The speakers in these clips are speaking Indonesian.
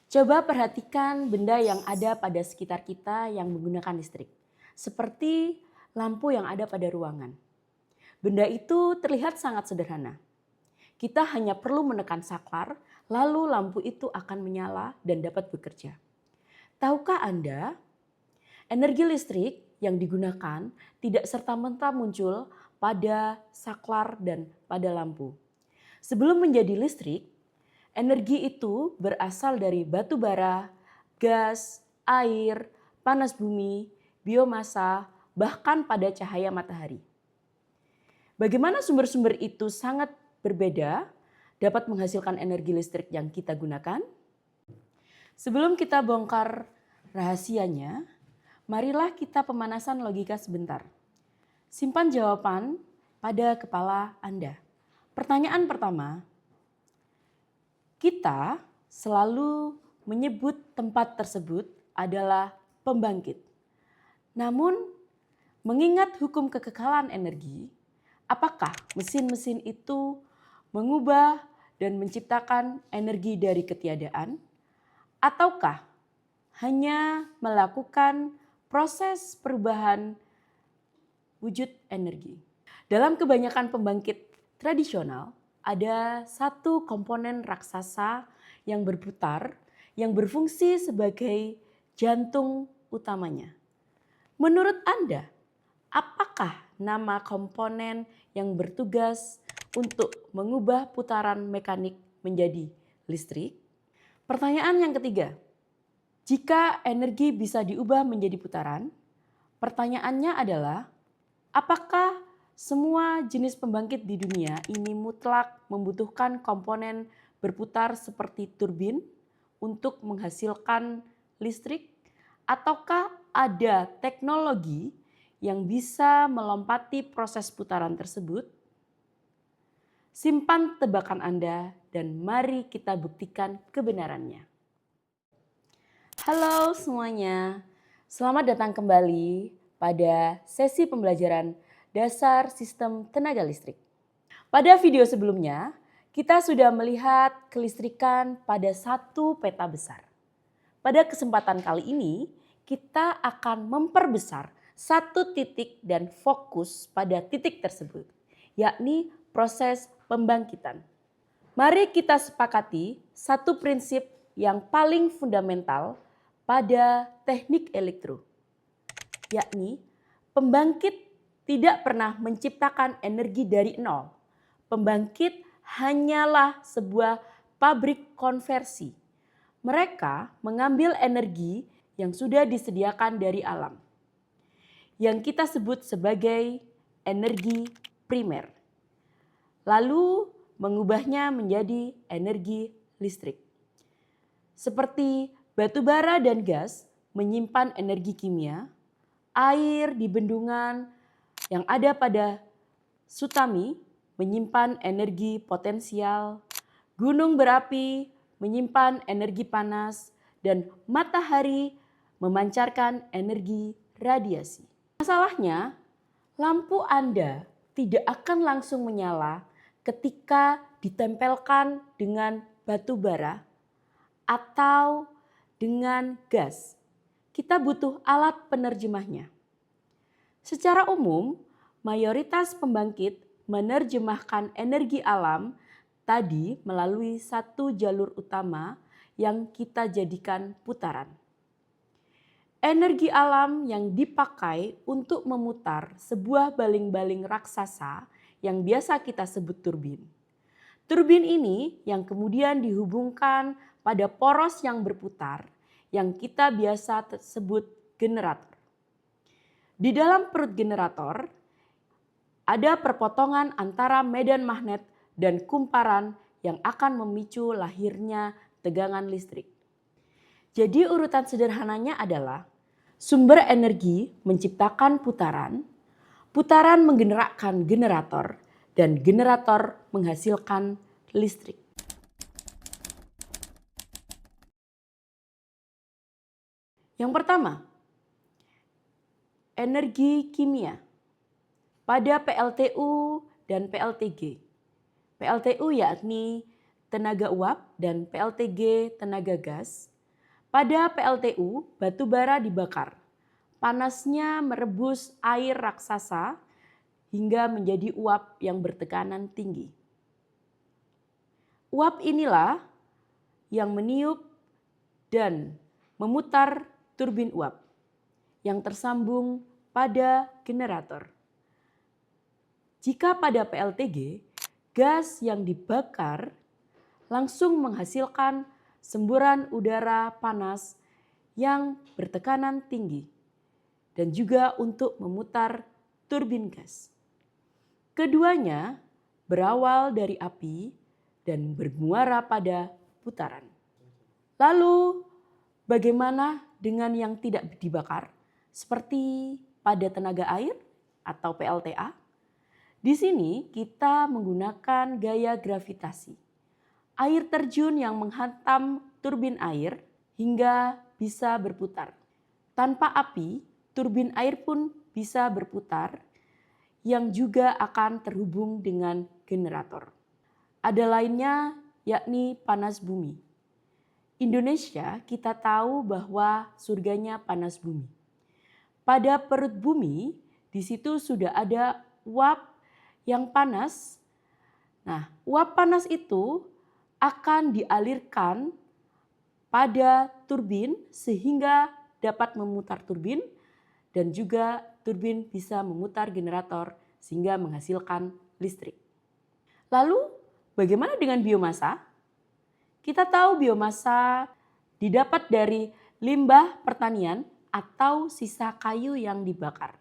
Coba perhatikan benda yang ada pada sekitar kita yang menggunakan listrik, seperti lampu yang ada pada ruangan. Benda itu terlihat sangat sederhana. Kita hanya perlu menekan saklar, lalu lampu itu akan menyala dan dapat bekerja. Tahukah Anda, energi listrik yang digunakan tidak serta-merta muncul pada saklar dan pada lampu. Sebelum menjadi listrik, energi itu berasal dari batu bara, gas, air, panas bumi, biomasa, bahkan pada cahaya matahari. Bagaimana sumber-sumber itu sangat berbeda dapat menghasilkan energi listrik yang kita gunakan? Sebelum kita bongkar rahasianya, marilah kita pemanasan logika sebentar. Simpan jawaban pada kepala Anda. Pertanyaan pertama, kita selalu menyebut tempat tersebut adalah pembangkit. Namun, mengingat hukum kekekalan energi, apakah mesin-mesin itu mengubah dan menciptakan energi dari ketiadaan? Ataukah hanya melakukan proses perubahan wujud energi? Dalam kebanyakan pembangkit tradisional, ada satu komponen raksasa yang berputar, yang berfungsi sebagai jantung utamanya. Menurut Anda, apakah nama komponen yang bertugas untuk mengubah putaran mekanik menjadi listrik? Pertanyaan yang ketiga, jika energi bisa diubah menjadi putaran, pertanyaannya adalah, apakah semua jenis pembangkit di dunia ini mutlak membutuhkan komponen berputar seperti turbin untuk menghasilkan listrik? Ataukah ada teknologi yang bisa melompati proses putaran tersebut? Simpan tebakan Anda dan mari kita buktikan kebenarannya. Halo semuanya, selamat datang kembali pada sesi pembelajaran dasar sistem tenaga listrik. Pada video sebelumnya, kita sudah melihat kelistrikan pada satu peta besar. Pada kesempatan kali ini, kita akan memperbesar satu titik dan fokus pada titik tersebut, yakni proses pembangkitan. Mari kita sepakati satu prinsip yang paling fundamental pada teknik elektro, yakni pembangkit tidak pernah menciptakan energi dari nol. Pembangkit hanyalah sebuah pabrik konversi. Mereka mengambil energi yang sudah disediakan dari alam, yang kita sebut sebagai energi primer, lalu mengubahnya menjadi energi listrik. Seperti batu bara dan gas menyimpan energi kimia, air di bendungan yang ada pada Sutami menyimpan energi potensial, gunung berapi menyimpan energi panas, dan matahari memancarkan energi radiasi. Masalahnya, lampu Anda tidak akan langsung menyala ketika ditempelkan dengan batu bara atau dengan gas. Kita butuh alat penerjemahnya. Secara umum, mayoritas pembangkit menerjemahkan energi alam tadi melalui satu jalur utama yang kita jadikan putaran. Energi alam yang dipakai untuk memutar sebuah baling-baling raksasa yang biasa kita sebut turbin. Turbin ini yang kemudian dihubungkan pada poros yang berputar yang kita biasa sebut generator. Di dalam perut generator ada perpotongan antara medan magnet dan kumparan yang akan memicu lahirnya tegangan listrik. Jadi urutan sederhananya adalah sumber energi menciptakan putaran, putaran menggerakkan generator, dan generator menghasilkan listrik. Yang pertama, energi kimia. Pada PLTU dan PLTG. PLTU yakni tenaga uap dan PLTG tenaga gas. Pada PLTU, batu bara dibakar. Panasnya merebus air raksasa hingga menjadi uap yang bertekanan tinggi. Uap inilah yang meniup dan memutar turbin uap yang tersambung pada generator. Jika pada PLTG, gas yang dibakar langsung menghasilkan semburan udara panas yang bertekanan tinggi dan juga untuk memutar turbin gas. Keduanya berawal dari api dan bermuara pada putaran. Lalu bagaimana dengan yang tidak dibakar? Seperti pada tenaga air atau PLTA. Di sini kita menggunakan gaya gravitasi. Air terjun yang menghantam turbin air hingga bisa berputar. Tanpa api, turbin air pun bisa berputar yang juga akan terhubung dengan generator. Ada lainnya yakni panas bumi. Indonesia kita tahu bahwa surganya panas bumi. Pada perut bumi, di situ sudah ada uap yang panas. Nah, uap panas itu akan dialirkan pada turbin sehingga dapat memutar turbin dan juga turbin bisa memutar generator sehingga menghasilkan listrik. Lalu bagaimana dengan biomasa? Kita tahu biomasa didapat dari limbah pertanian atau sisa kayu yang dibakar.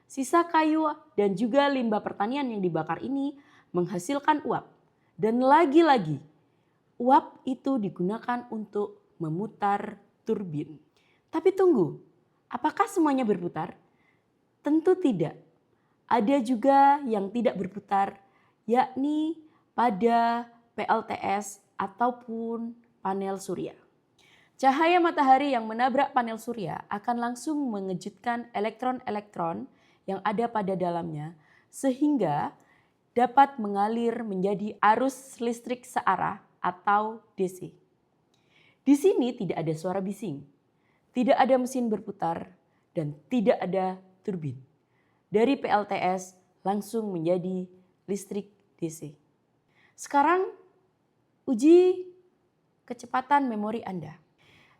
Sisa kayu dan juga limbah pertanian yang dibakar ini menghasilkan uap. Dan lagi-lagi uap itu digunakan untuk memutar turbin. Tapi tunggu, apakah semuanya berputar? Tentu tidak. Ada juga yang tidak berputar, yakni pada PLTS ataupun panel surya. Cahaya matahari yang menabrak panel surya akan langsung mengejutkan elektron-elektron yang ada pada dalamnya sehingga dapat mengalir menjadi arus listrik searah atau DC. Di sini tidak ada suara bising, tidak ada mesin berputar, dan tidak ada turbin. Dari PLTS langsung menjadi listrik DC. Sekarang uji kecepatan memori Anda.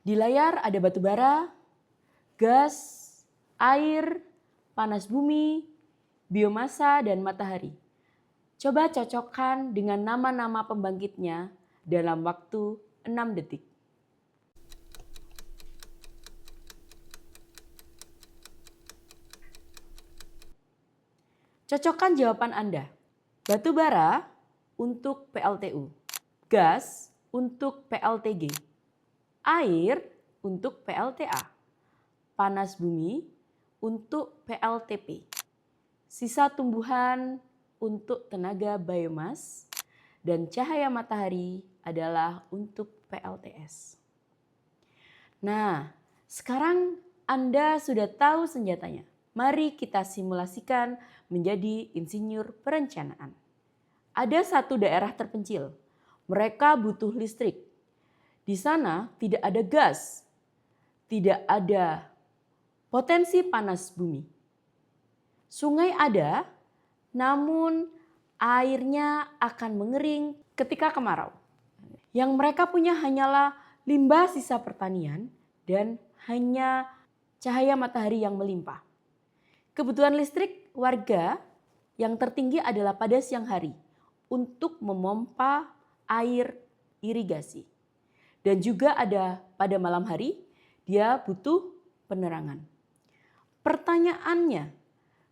Di layar ada batu bara, gas, air, panas bumi, biomasa, dan matahari. Coba cocokkan dengan nama-nama pembangkitnya dalam waktu 6 detik. Cocokkan jawaban Anda. Batu bara untuk PLTU, gas untuk PLTG, air untuk PLTA, panas bumi untuk PLTP, sisa tumbuhan untuk tenaga biomas, dan cahaya matahari adalah untuk PLTS. Nah, sekarang Anda sudah tahu senjatanya. Mari kita simulasikan menjadi insinyur perencanaan. Ada satu daerah terpencil. Mereka butuh listrik. Di sana tidak ada gas, tidak ada potensi panas bumi. Sungai ada, namun airnya akan mengering ketika kemarau. Yang mereka punya hanyalah limbah sisa pertanian dan hanya cahaya matahari yang melimpah. Kebutuhan listrik warga yang tertinggi adalah pada siang hari untuk memompa air irigasi. Dan juga ada pada malam hari dia butuh penerangan. Pertanyaannya,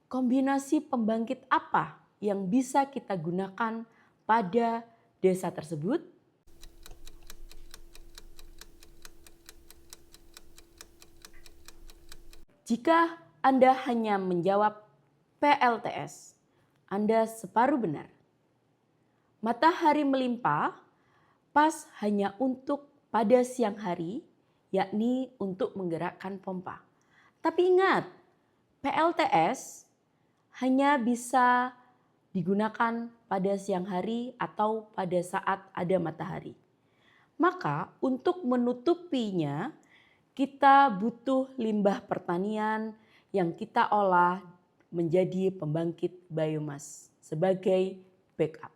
kombinasi pembangkit apa yang bisa kita gunakan pada desa tersebut? Jika Anda hanya menjawab PLTS, Anda separuh benar. Matahari melimpah pas hanya untuk pada siang hari, yakni untuk menggerakkan pompa. Tapi ingat, PLTS hanya bisa digunakan pada siang hari atau pada saat ada matahari. Maka untuk menutupinya, Kita butuh limbah pertanian yang kita olah menjadi pembangkit biomas sebagai backup.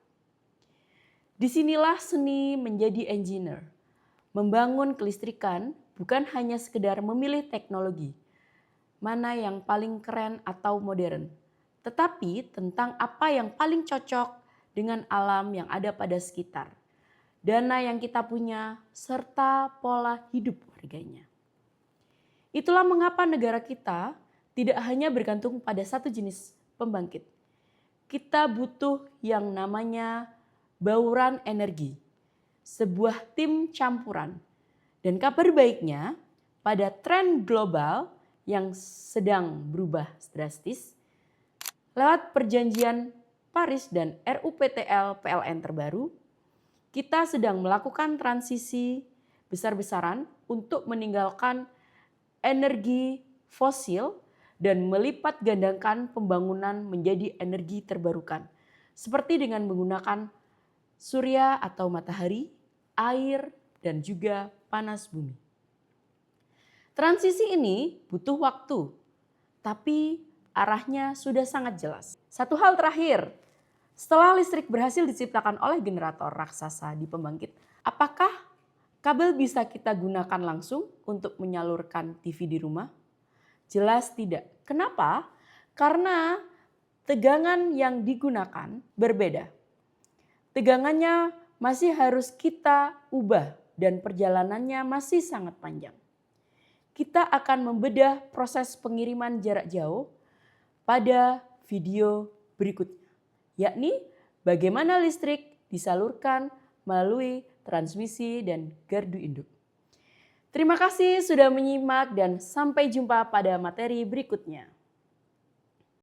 Disinilah seni menjadi engineer. Membangun kelistrikan bukan hanya sekedar memilih teknologi, mana yang paling keren atau modern, tetapi tentang apa yang paling cocok dengan alam yang ada pada sekitar, dana yang kita punya, serta pola hidup warganya. Itulah mengapa negara kita tidak hanya bergantung pada satu jenis pembangkit. Kita butuh yang namanya bauran energi, sebuah tim campuran. Dan kabar baiknya, pada tren global yang sedang berubah drastis, lewat perjanjian Paris dan RUPTL PLN terbaru, kita sedang melakukan transisi besar-besaran untuk meninggalkan energi fosil dan melipat gandakan pembangunan menjadi energi terbarukan, seperti dengan menggunakan surya atau matahari, air, dan juga panas bumi. Transisi ini butuh waktu, tapi arahnya sudah sangat jelas. Satu hal terakhir, setelah listrik berhasil diciptakan oleh generator raksasa di pembangkit, apakah kabel bisa kita gunakan langsung untuk menyalurkan TV di rumah? Jelas tidak. Kenapa? Karena tegangan yang digunakan berbeda. Tegangannya masih harus kita ubah dan perjalanannya masih sangat panjang. Kita akan membedah proses pengiriman jarak jauh pada video berikutnya, yakni bagaimana listrik disalurkan melalui transmisi dan gardu induk. Terima kasih sudah menyimak dan sampai jumpa pada materi berikutnya.